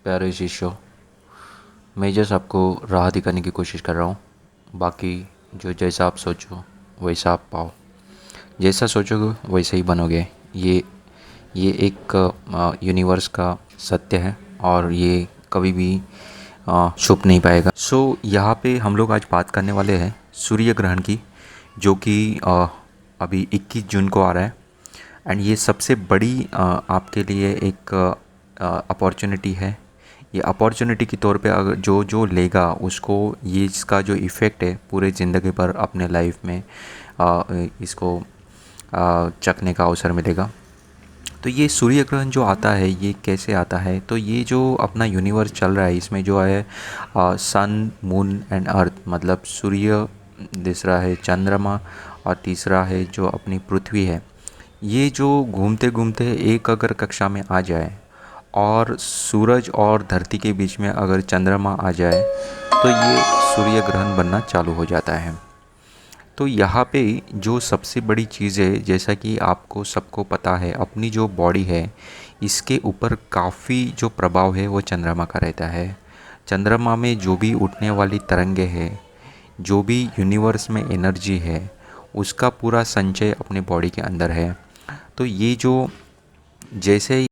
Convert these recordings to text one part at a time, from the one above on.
प्यारे शिष्यों, मैं जस्ट आपको राह दिखाने की कोशिश कर रहा हूँ। बाकी जो जैसा आप सोचो वैसा आप पाओ। जैसा सोचोगे वैसे ही बनोगे। ये ये एक यूनिवर्स का सत्य है और ये कभी भी छुप नहीं पाएगा। यहाँ पे हम लोग आज बात करने वाले हैं सूर्य ग्रहण की, जो कि अभी 21 जून को आ रहा है। एंड ये सबसे बड़ी आपके लिए एक अपॉर्चुनिटी है। ये अपॉर्चुनिटी के तौर पे अगर जो जो लेगा उसको ये इसका जो इफ़ेक्ट है पूरे ज़िंदगी पर अपने लाइफ में इसको चखने का अवसर मिलेगा। तो ये सूर्य ग्रहण जो आता है ये कैसे आता है? तो ये जो अपना यूनिवर्स चल रहा है इसमें जो है सन, मून एंड अर्थ, मतलब सूर्य, दूसरा है चंद्रमा और तीसरा है जो अपनी पृथ्वी है। ये जो घूमते घूमते एक अगर कक्षा में आ जाए और सूरज और धरती के बीच में अगर चंद्रमा आ जाए तो ये सूर्य ग्रहण बनना चालू हो जाता है। तो यहाँ पे जो सबसे बड़ी चीज़ है, जैसा कि आपको सबको पता है, अपनी जो बॉडी है इसके ऊपर काफ़ी जो प्रभाव है वो चंद्रमा का रहता है। चंद्रमा में जो भी उठने वाली तरंगे हैं, जो भी यूनिवर्स में एनर्जी है, उसका पूरा संचय अपने बॉडी के अंदर है। तो ये जो जैसे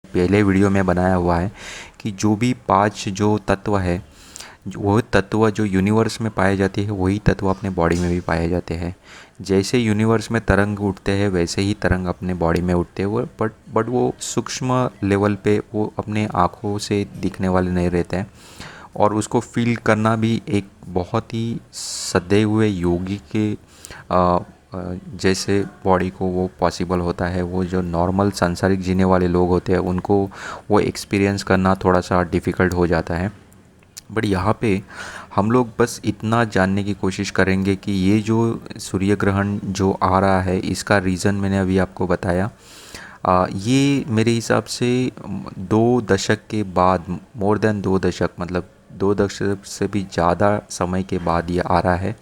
पहले वीडियो में बनाया हुआ है कि जो भी पांच जो तत्व है, वो तत्व जो यूनिवर्स में पाए जाते हैं वही तत्व अपने बॉडी में भी पाए जाते हैं। जैसे यूनिवर्स में तरंग उठते हैं वैसे ही तरंग अपने बॉडी में उठते हैं। वो बट वो सूक्ष्म लेवल पे वो अपने आँखों से दिखने वाले नहीं रहते हैं। और उसको फील करना भी एक बहुत ही सधे हुए योगी के जैसे बॉडी को वो पॉसिबल होता है। वो जो नॉर्मल सांसारिक जीने वाले लोग होते हैं उनको वो एक्सपीरियंस करना थोड़ा सा डिफ़िकल्ट हो जाता है। बट यहाँ पे हम लोग बस इतना जानने की कोशिश करेंगे कि ये जो सूर्य ग्रहण जो आ रहा है इसका रीज़न मैंने अभी आपको बताया। ये मेरे हिसाब से 2 दशक के बाद, मोर देन 2 दशक, मतलब 2 दशक से भी ज़्यादा समय के बाद ये आ रहा है।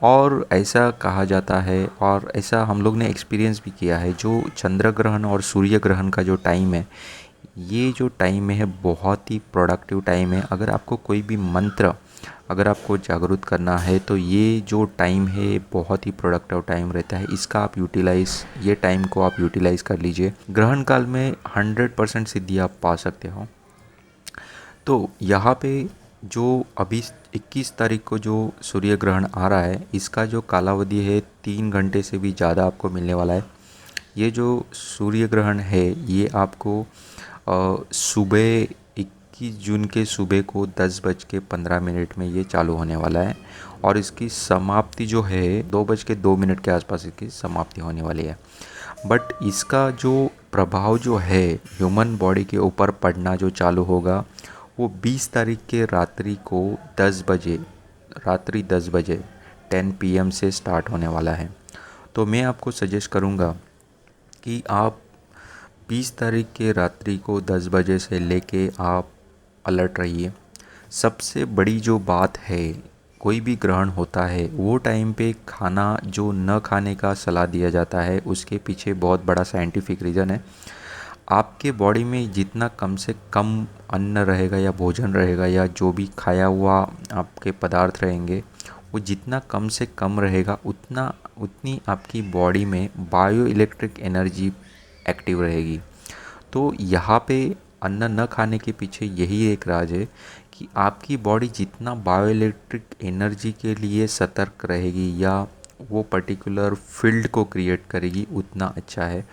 और ऐसा कहा जाता है और ऐसा हम लोग ने एक्सपीरियंस भी किया है, जो चंद्र ग्रहण और सूर्य ग्रहण का जो टाइम है, ये जो टाइम है बहुत ही प्रोडक्टिव टाइम है। अगर आपको कोई भी मंत्र अगर आपको जागरूक करना है तो ये जो टाइम है बहुत ही प्रोडक्टिव टाइम रहता है। इसका आप यूटिलाइज़, ये टाइम को आप यूटिलाइज़ कर लीजिए। ग्रहण काल में 100% सिद्धि आप पा सकते हो। तो यहाँ पे जो अभी 21 तारीख को जो सूर्य ग्रहण आ रहा है इसका जो कालावधि है 3 घंटे से भी ज़्यादा आपको मिलने वाला है। ये जो सूर्य ग्रहण है ये आपको सुबह 21 जून के सुबह को 10:15 में ये चालू होने वाला है। और इसकी समाप्ति जो है 2:02 के आसपास इसकी समाप्ति होने वाली है। बट इसका जो प्रभाव जो है ह्यूमन बॉडी के ऊपर पड़ना जो चालू होगा वो 20 तारीख के रात्रि को 10 बजे, रात्रि 10 बजे 10 PM से स्टार्ट होने वाला है। तो मैं आपको सजेस्ट करूँगा कि आप 20 तारीख के रात्रि को 10 बजे से लेके आप अलर्ट रहिए। सबसे बड़ी जो बात है, कोई भी ग्रहण होता है वो टाइम पे खाना जो न खाने का सलाह दिया जाता है, उसके पीछे बहुत बड़ा साइंटिफिक रीज़न है। आपके बॉडी में जितना कम से कम अन्न रहेगा या भोजन रहेगा या जो भी खाया हुआ आपके पदार्थ रहेंगे, वो जितना कम से कम रहेगा उतनी आपकी बॉडी में बायो इलेक्ट्रिक एनर्जी एक्टिव रहेगी। तो यहाँ पे अन्न न खाने के पीछे यही एक राज है कि आपकी बॉडी जितना बायोइलेक्ट्रिक एनर्जी के लिए सतर्क रहेगी या वो पर्टिकुलर फील्ड को क्रिएट करेगी, उतना अच्छा है।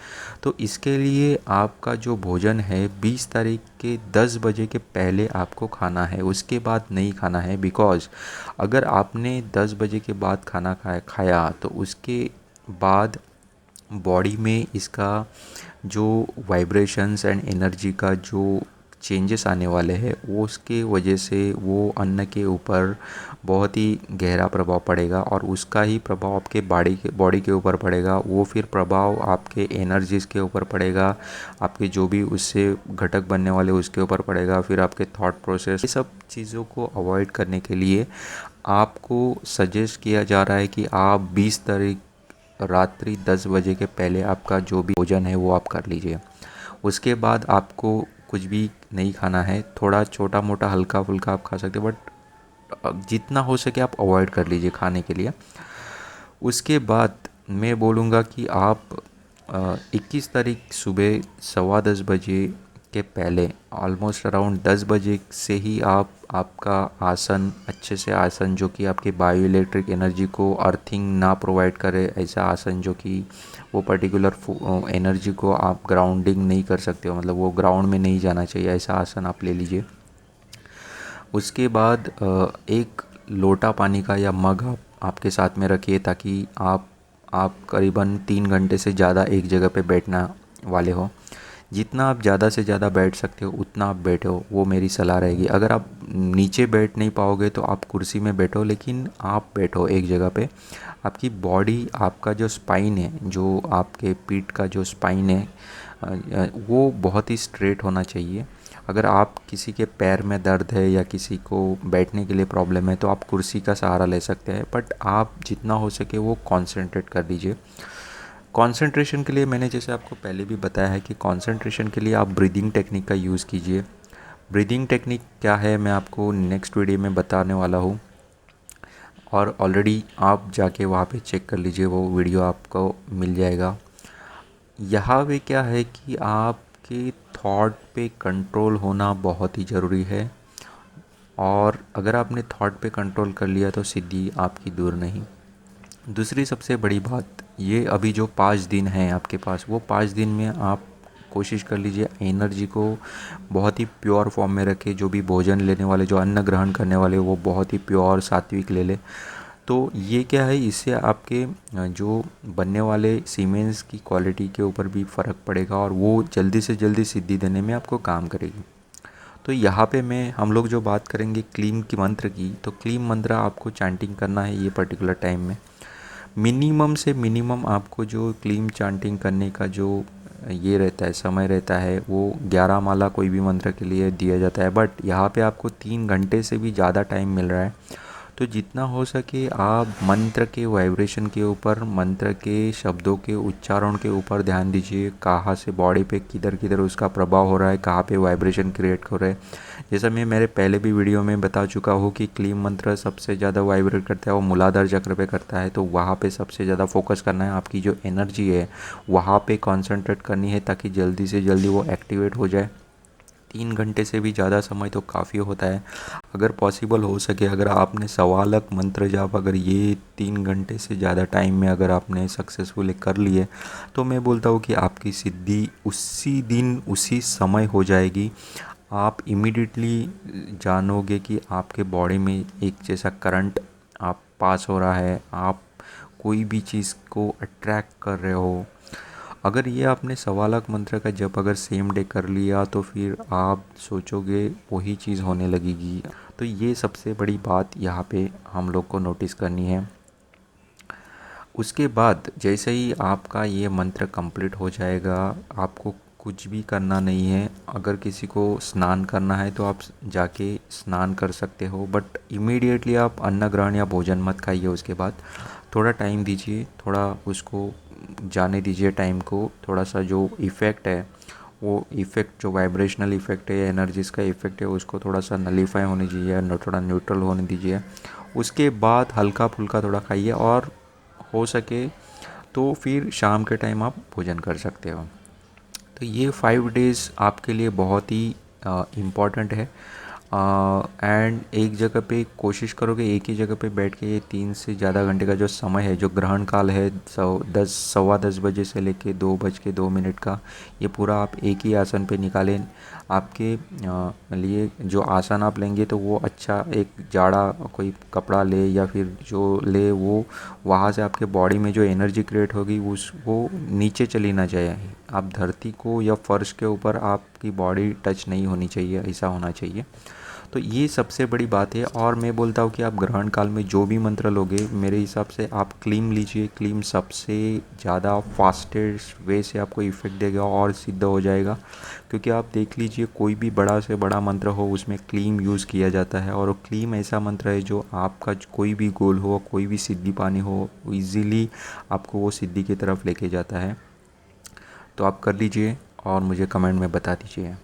तो इसके लिए आपका जो भोजन है 20 तारीख के 10 बजे के पहले आपको खाना है, उसके बाद नहीं खाना है। बिकॉज़ अगर आपने 10 बजे के बाद खाना खाया तो उसके बाद बॉडी में इसका जो वाइब्रेशंस एंड एनर्जी का जो चेंजेस आने वाले हैं, वो उसके वजह से वो अन्न के ऊपर बहुत ही गहरा प्रभाव पड़ेगा और उसका ही प्रभाव आपके बॉडी के ऊपर पड़ेगा। वो फिर प्रभाव आपके एनर्जीज़ के ऊपर पड़ेगा, आपके जो भी उससे घटक बनने वाले उसके ऊपर पड़ेगा, फिर आपके थॉट प्रोसेस। ये सब चीज़ों को अवॉइड करने के लिए आपको सजेस्ट किया जा रहा है कि आप 20 तारीख रात्रि 10 बजे के पहले आपका जो भी भोजन है वो आप कर लीजिए। उसके बाद आपको कुछ भी नहीं खाना है। थोड़ा छोटा मोटा हल्का फुल्का आप खा सकते हैं, बट जितना हो सके आप अवॉइड कर लीजिए खाने के लिए। उसके बाद मैं बोलूँगा कि आप 21 तारीख सुबह 10:15 बजे के पहले ऑलमोस्ट अराउंड 10 बजे से ही आप आपका आसन अच्छे से आसन जो कि आपके बायो इलेक्ट्रिक एनर्जी को अर्थिंग ना प्रोवाइड करे, ऐसा आसन जो कि वो पर्टिकुलर एनर्जी को आप ग्राउंडिंग नहीं कर सकते हो, मतलब वो ग्राउंड में नहीं जाना चाहिए, ऐसा आसन आप ले लीजिए। उसके बाद एक लोटा पानी का या मग आप आपके साथ में रखिए, ताकि आप करीबन 3 घंटे से ज़्यादा एक जगह पे बैठना वाले हो। जितना आप ज़्यादा से ज़्यादा बैठ सकते हो उतना आप बैठो, वो मेरी सलाह रहेगी। अगर आप नीचे बैठ नहीं पाओगे तो आप कुर्सी में बैठो, लेकिन आप बैठो एक जगह पे। आपकी बॉडी, आपका जो स्पाइन है, जो आपके पीठ का जो स्पाइन है, वो बहुत ही स्ट्रेट होना चाहिए। अगर आप किसी के पैर में दर्द है या किसी को बैठने के लिए प्रॉब्लम है तो आप कुर्सी का सहारा ले सकते हैं, बट आप जितना हो सके वो कंसंट्रेट कर दीजिए। कंसंट्रेशन के लिए मैंने जैसे आपको पहले भी बताया है कि कंसंट्रेशन के लिए आप ब्रीदिंग टेक्निक का यूज़ कीजिए। ब्रीदिंग टेक्निक क्या है मैं आपको नेक्स्ट वीडियो में बताने वाला हूँ, और ऑलरेडी आप जाके वहाँ पे चेक कर लीजिए, वो वीडियो आपको मिल जाएगा। यहाँ पे क्या है कि आपके थॉट पे कंट्रोल होना बहुत ही ज़रूरी है, और अगर आपने थॉट पे कंट्रोल कर लिया तो सिद्धि आपकी दूर नहीं। दूसरी सबसे बड़ी बात, ये अभी जो 5 दिन हैं आपके पास, वो 5 दिन में आप कोशिश कर लीजिए एनर्जी को बहुत ही प्योर फॉर्म में रखें। जो भी भोजन लेने वाले, जो अन्न ग्रहण करने वाले, वो बहुत ही प्योर सात्विक ले ले। तो ये क्या है, इससे आपके जो बनने वाले सीमेंस की क्वालिटी के ऊपर भी फ़र्क पड़ेगा और वो जल्दी से जल्दी सिद्धि देने में आपको काम करेगी। तो यहाँ पे हम लोग जो बात करेंगे क्लीम की मंत्र की, तो क्लीम मंत्र आपको चैंटिंग करना है ये पर्टिकुलर टाइम में। मिनिमम से मिनिमम आपको जो क्लीम चांटिंग करने का जो ये रहता है, समय रहता है, वो 11 माला कोई भी मंत्र के लिए दिया जाता है, बट यहाँ पे आपको 3 घंटे से भी ज़्यादा टाइम मिल रहा है। तो जितना हो सके आप मंत्र के वाइब्रेशन के ऊपर, मंत्र के शब्दों के उच्चारण के ऊपर ध्यान दीजिए। कहाँ से बॉडी पे किधर किधर उसका प्रभाव हो रहा है, कहाँ पे वाइब्रेशन क्रिएट हो रहा है। जैसा मैं मेरे पहले भी वीडियो में बता चुका हूँ कि क्लीम मंत्र सबसे ज़्यादा वाइब्रेट करता है वो मूलाधार चक्र पे करता है, तो वहाँ पे सबसे ज़्यादा फोकस करना है। आपकी जो एनर्जी है वहाँ पे कॉन्सेंट्रेट करनी है, ताकि जल्दी से जल्दी वो एक्टिवेट हो जाए। 3 घंटे से भी ज़्यादा समय तो काफ़ी होता है। अगर पॉसिबल हो सके, अगर आपने सवालक मंत्र जाप अगर ये 3 घंटे से ज़्यादा टाइम में अगर आपने सक्सेसफुली कर लिए, तो मैं बोलता हूँ कि आपकी सिद्धि उसी दिन उसी समय हो जाएगी। आप इमीडिएटली जानोगे कि आपके बॉडी में एक जैसा करंट आप पास हो रहा है, आप कोई भी चीज़ को अट्रैक्ट कर रहे हो। अगर ये आपने सवालक मंत्र का जप अगर सेम डे कर लिया तो फिर आप सोचोगे वही चीज़ होने लगेगी। तो ये सबसे बड़ी बात यहाँ पे हम लोग को नोटिस करनी है। उसके बाद जैसे ही आपका ये मंत्र कंप्लीट हो जाएगा, आपको कुछ भी करना नहीं है। अगर किसी को स्नान करना है तो आप जाके स्नान कर सकते हो, बट इमीडिएटली आप अन्न ग्रहण या भोजन मत खाइए। उसके बाद थोड़ा टाइम दीजिए, थोड़ा उसको जाने दीजिए टाइम को। थोड़ा सा जो इफ़ेक्ट है, वो इफ़ेक्ट जो वाइब्रेशनल इफ़ेक्ट है या एनर्जीज़ का इफ़ेक्ट है, उसको थोड़ा सा नलीफाई होने दीजिए, थोड़ा न्यूट्रल होने दीजिए। उसके बाद हल्का फुल्का थोड़ा खाइए, और हो सके तो फिर शाम के टाइम आप भोजन कर सकते हो। तो ये 5 डेज़ आपके लिए बहुत ही इम्पॉर्टेंट है। एंड एक जगह पे कोशिश करोगे, एक ही जगह पे बैठ के ये 3 से ज़्यादा घंटे का जो समय है, जो ग्रहण काल है, 10 सवा 10 बजे से लेके 2 बज के 2 मिनट का, ये पूरा आप एक ही आसन पे निकालें। आपके लिए जो आसन आप लेंगे तो वो अच्छा एक जाड़ा कोई कपड़ा ले, या फिर जो ले वो वहाँ से आपके बॉडी में जो एनर्जी क्रिएट होगी वो नीचे चली ना जाए। आप धरती को या फर्श के ऊपर आपकी बॉडी टच नहीं होनी चाहिए, ऐसा होना चाहिए। तो ये सबसे बड़ी बात है। और मैं बोलता हूँ कि आप ग्रहण काल में जो भी मंत्र लोगे, मेरे हिसाब से आप क्लीम लीजिए। क्लीम सबसे ज़्यादा फास्टेस्ट वे से आपको इफ़ेक्ट देगा और सिद्ध हो जाएगा। क्योंकि आप देख लीजिए, कोई भी बड़ा से बड़ा मंत्र हो उसमें क्लीम यूज़ किया जाता है, और क्लीम ऐसा मंत्र है जो आपका कोई भी गोल हो, कोई भी सिद्धि पानी हो, ईज़िली आपको वो सिद्धि की तरफ लेके जाता है। तो आप कर लीजिए और मुझे कमेंट में बता दीजिए।